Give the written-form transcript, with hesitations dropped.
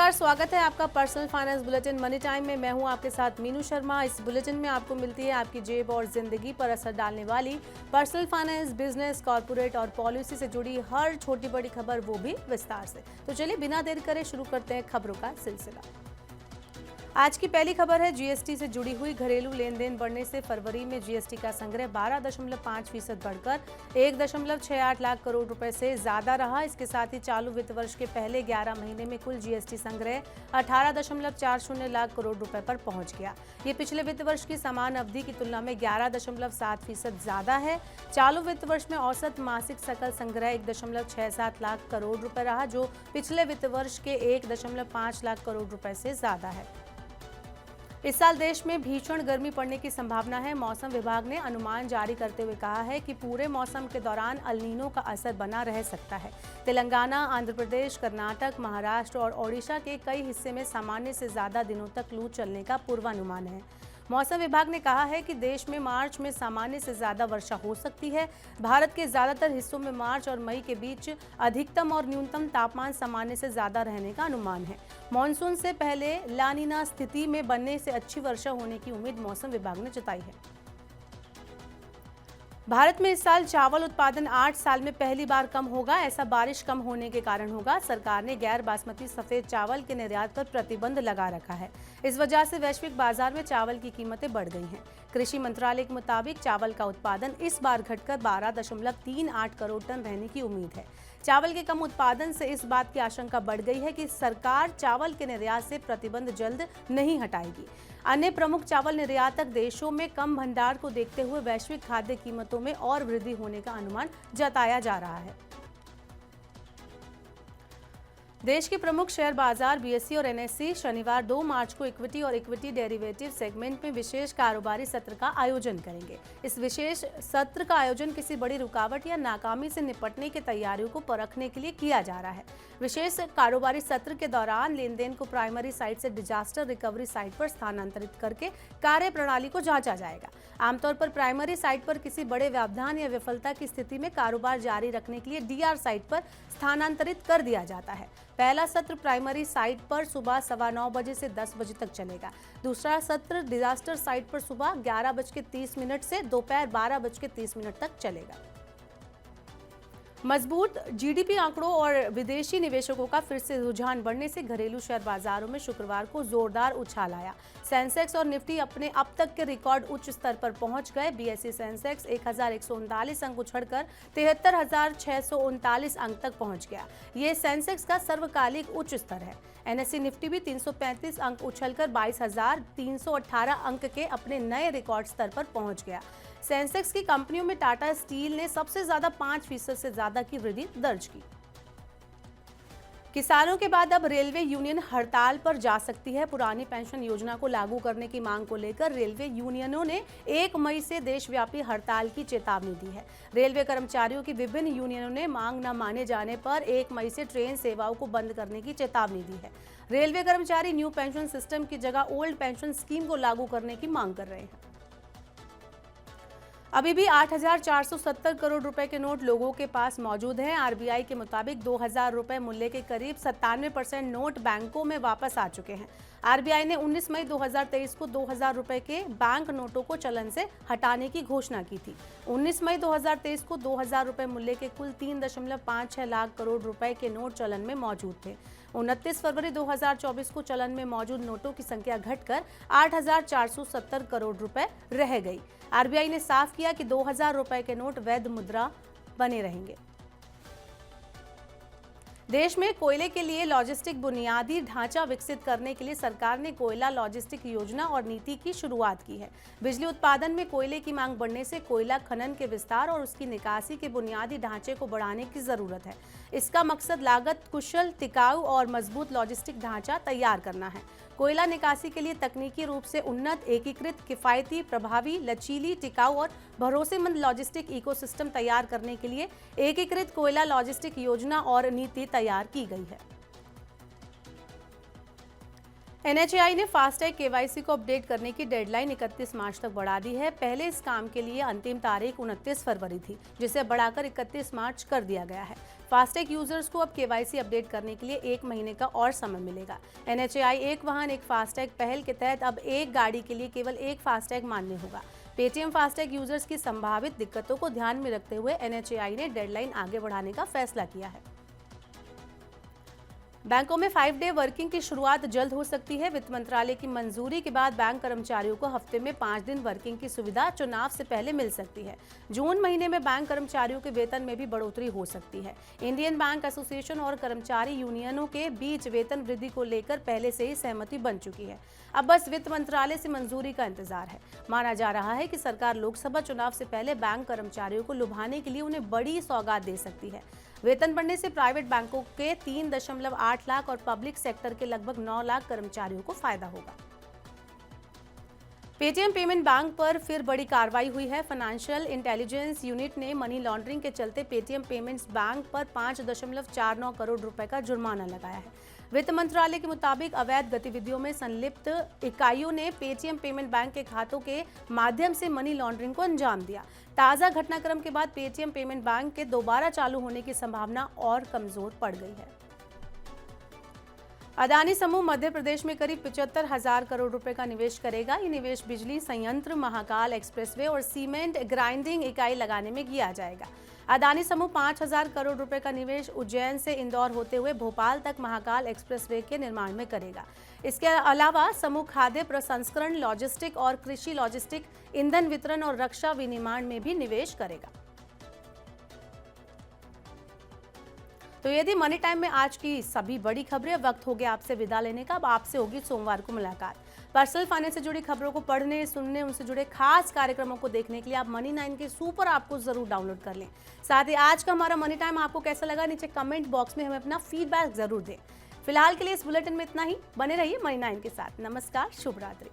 नमस्कार, स्वागत है आपका personal finance bulletin money time में। मैं हूं आपके साथ मीनू शर्मा। इस बुलेटिन में आपको मिलती है आपकी जेब और जिंदगी पर असर डालने वाली पर्सनल फाइनेंस, बिजनेस, कॉर्पोरेट और पॉलिसी से जुड़ी हर छोटी बड़ी खबर, वो भी विस्तार से। तो चलिए बिना देर करे शुरू करते हैं खबरों का सिलसिला। आज की पहली खबर है जीएसटी से जुड़ी हुई। घरेलू लेन देन बढ़ने से फरवरी में जीएसटी का संग्रह 12.5% बढ़कर 1.68 लाख करोड़ रुपए से ज्यादा रहा। इसके साथ ही चालू वित्त वर्ष के पहले 11 महीने में कुल जीएसटी संग्रह 18.40 लाख करोड़ रुपए पर पहुंच गया। ये पिछले वित्त वर्ष की समान अवधि की तुलना में 11.7% ज्यादा है। चालू वित्त वर्ष में औसत मासिक सकल संग्रह 1.67 लाख करोड़ रुपए रहा, जो पिछले वित्त वर्ष के 1.5 लाख करोड़ रुपए से ज्यादा है। इस साल देश में भीषण गर्मी पड़ने की संभावना है। मौसम विभाग ने अनुमान जारी करते हुए कहा है कि पूरे मौसम के दौरान अल नीनो का असर बना रह सकता है। तेलंगाना, आंध्र प्रदेश, कर्नाटक, महाराष्ट्र और ओडिशा के कई हिस्से में सामान्य से ज्यादा दिनों तक लू चलने का पूर्वानुमान है। मौसम विभाग ने कहा है कि देश में मार्च में सामान्य से ज्यादा वर्षा हो सकती है। भारत के ज्यादातर हिस्सों में मार्च और मई के बीच अधिकतम और न्यूनतम तापमान सामान्य से ज्यादा रहने का अनुमान है। मॉनसून से पहले ला नीना स्थिति में बनने से अच्छी वर्षा होने की उम्मीद मौसम विभाग ने जताई है। भारत में इस साल चावल उत्पादन 8 साल में पहली बार कम होगा। ऐसा बारिश कम होने के कारण होगा। सरकार ने गैर बासमती सफेद चावल के निर्यात पर प्रतिबंध लगा रखा है। इस वजह से वैश्विक बाजार में चावल की कीमतें बढ़ गई हैं। कृषि मंत्रालय के मुताबिक चावल का उत्पादन इस बार घटकर 12.38 करोड़ टन रहने की उम्मीद है। चावल के कम उत्पादन से इस बात की आशंका बढ़ गई है कि सरकार चावल के निर्यात से प्रतिबंध जल्द नहीं हटाएगी। अन्य प्रमुख चावल निर्यातक देशों में कम भंडार को देखते हुए वैश्विक खाद्य कीमतों में और वृद्धि होने का अनुमान जताया जा रहा है। देश के प्रमुख शेयर बाजार बीएसई और एनएसई शनिवार 2 मार्च को इक्विटी और इक्विटी डेरिवेटिव सेगमेंट में विशेष कारोबारी सत्र का आयोजन करेंगे। इस विशेष सत्र का आयोजन किसी बड़ी रुकावट या नाकामी से निपटने की तैयारियों को परखने के लिए किया जा रहा है। विशेष कारोबारी सत्र के दौरान लेन देन को प्राइमरी साइट से डिजास्टर रिकवरी साइट पर स्थानांतरित करके कार्य प्रणाली को जांचा जाएगा। आमतौर पर प्राइमरी साइट पर किसी बड़े व्यवधान या विफलता की स्थिति में कारोबार जारी रखने के लिए डीआर साइट पर स्थानांतरित कर दिया जाता है। पहला सत्र प्राइमरी साइट पर सुबह 9:15 बजे से 10 बजे तक चलेगा। दूसरा सत्र डिजास्टर साइट पर सुबह 11:30 से दोपहर 12:30 तक चलेगा। मजबूत जीडीपी आंकड़ों और विदेशी निवेशकों का फिर से रुझान बढ़ने से घरेलू शेयर बाजारों में शुक्रवार को जोरदार उछाल आया। सेंसेक्स और निफ्टी अपने अब तक के रिकॉर्ड उच्च स्तर पर पहुंच गए। बीएसई सेंसेक्स 1139 अंक उछलकर 73,639 अंक तक पहुंच गया। ये सेंसेक्स का सर्वकालिक उच्च स्तर है। एनएसई निफ्टी भी 335 अंक उछलकर 22,318 अंक के अपने नए रिकॉर्ड स्तर पर पहुंच गया। सेंसेक्स की कंपनियों में टाटा स्टील ने सबसे ज्यादा 5% से ज्यादा की वृद्धि दर्ज की। किसानों के बाद अब रेलवे यूनियन हड़ताल पर जा सकती है। पुरानी पेंशन योजना को लागू करने की मांग को लेकर रेलवे यूनियनों ने 1 मई से देशव्यापी हड़ताल की चेतावनी दी है। रेलवे कर्मचारियों की विभिन्न यूनियनों ने मांग न माने जाने पर 1 मई से ट्रेन सेवाओं को बंद करने की चेतावनी दी है। रेलवे कर्मचारी न्यू पेंशन सिस्टम की जगह ओल्ड पेंशन स्कीम को लागू करने की मांग कर रहे हैं। अभी भी 8,470 करोड़ रुपए के नोट लोगों के पास मौजूद हैं। आरबीआई के मुताबिक 2,000 रुपए मूल्य के करीब 97% नोट बैंकों में वापस आ चुके हैं। आरबीआई ने 19 मई 2023 को 2,000 रुपए के बैंक नोटों को चलन से हटाने की घोषणा की थी। 19 मई 2023 को 2,000 रुपए मूल्य के कुल 3.56 लाख करोड़ रुपए के नोट चलन में मौजूद थे। 29 फरवरी 2024 को चलन में मौजूद नोटों की संख्या घटकर 8,470 करोड़ रुपए रह गई। आरबीआई ने साफ किया कि 2,000 रुपए के नोट वैध मुद्रा बने रहेंगे। देश में कोयले के लिए लॉजिस्टिक बुनियादी ढांचा विकसित करने के लिए सरकार ने कोयला लॉजिस्टिक योजना और नीति की शुरुआत की है। बिजली उत्पादन में कोयले की मांग बढ़ने से कोयला खनन के विस्तार और उसकी निकासी के बुनियादी ढांचे को बढ़ाने की जरूरत है। इसका मकसद लागत कुशल, टिकाऊ और मजबूत लॉजिस्टिक ढांचा तैयार करना है। कोयला निकासी के लिए तकनीकी रूप से उन्नत, एकीकृत, किफायती, प्रभावी, लचीली, टिकाऊ और भरोसेमंद लॉजिस्टिक इकोसिस्टम तैयार करने के लिए एकीकृत कोयला लॉजिस्टिक योजना और नीति तैयार की गई है। एनएचएआई ने फास्टैग केवाईसी को अपडेट करने की डेडलाइन 31 मार्च तक बढ़ा दी है। पहले इस काम के लिए अंतिम तारीख 29 फरवरी थी, जिसे बढ़ाकर 31 मार्च कर दिया गया है। फास्टैग यूजर्स को अब केवाईसी अपडेट करने के लिए 1 महीने का और समय मिलेगा। एनएचएआई एक वाहन एक फास्टैग पहल के तहत अब एक गाड़ी के लिए केवल एक फास्टैग मान्य होगा। पेटीएम फास्टैग यूजर्स की संभावित दिक्कतों को ध्यान में रखते हुए एनएचएआई ने डेडलाइन आगे बढ़ाने का फैसला किया है। बैंकों में 5 डे वर्किंग की शुरुआत जल्द हो सकती है। वित्त मंत्रालय की मंजूरी के बाद बैंक कर्मचारियों को हफ्ते में 5 दिन वर्किंग की सुविधा चुनाव से पहले मिल सकती है। जून महीने में बैंक कर्मचारियों के वेतन में भी बढ़ोतरी हो सकती है। इंडियन बैंक एसोसिएशन और कर्मचारी यूनियनों के बीच वेतन वृद्धि को लेकर पहले से ही सहमति बन चुकी है। अब बस वित्त मंत्रालय से मंजूरी का इंतजार है। माना जा रहा है कि सरकार लोकसभा चुनाव से पहले बैंक कर्मचारियों को लुभाने के लिए उन्हें बड़ी सौगात दे सकती है। वेतन बढ़ने से प्राइवेट बैंकों के 3.8 लाख और पब्लिक सेक्टर के लगभग 9 लाख कर्मचारियों को फायदा होगा। पेटीएम पेमेंट बैंक पर फिर बड़ी कार्रवाई हुई है। फाइनेंशियल इंटेलिजेंस यूनिट ने मनी लॉन्ड्रिंग के चलते पेटीएम पेमेंट्स बैंक पर 5.49 करोड़ रुपए का जुर्माना लगाया है। वित्त मंत्रालय के मुताबिक अवैध गतिविधियों में संलिप्त इकाइयों ने पेटीएम पेमेंट बैंक के खातों के माध्यम से मनी लॉन्ड्रिंग को अंजाम दिया। ताज़ा घटनाक्रम के बाद पेटीएम पेमेंट बैंक के दोबारा चालू होने की संभावना और कमजोर पड़ गई है। अदानी समूह मध्य प्रदेश में करीब 75,000 करोड़ रुपए का निवेश करेगा। ये निवेश बिजली संयंत्र, महाकाल एक्सप्रेसवे और सीमेंट ग्राइंडिंग इकाई लगाने में किया जाएगा। अदानी समूह 5,000 करोड़ रुपए का निवेश उज्जैन से इंदौर होते हुए भोपाल तक महाकाल एक्सप्रेसवे के निर्माण में करेगा। इसके अलावा समूह खाद्य प्रसंस्करण, लॉजिस्टिक और कृषि लॉजिस्टिक, ईंधन वितरण और रक्षा विनिर्माण में भी निवेश करेगा। तो यदि मनी टाइम में आज की सभी बड़ी खबरें, वक्त हो गया आपसे विदा लेने का। अब आपसे होगी सोमवार को मुलाकात। पर्सनल फाइनेंस से जुड़ी खबरों को पढ़ने, सुनने, उनसे जुड़े खास कार्यक्रमों को देखने के लिए आप मनी 9 के सुपर ऐप को जरूर डाउनलोड कर लें। साथ ही आज का हमारा मनी टाइम आपको कैसा लगा, नीचे कमेंट बॉक्स में हमें अपना फीडबैक जरूर दें। फिलहाल के लिए इस बुलेटिन में इतना ही। बने रहिए मनी 9 के साथ। नमस्कार, शुभ रात्रि।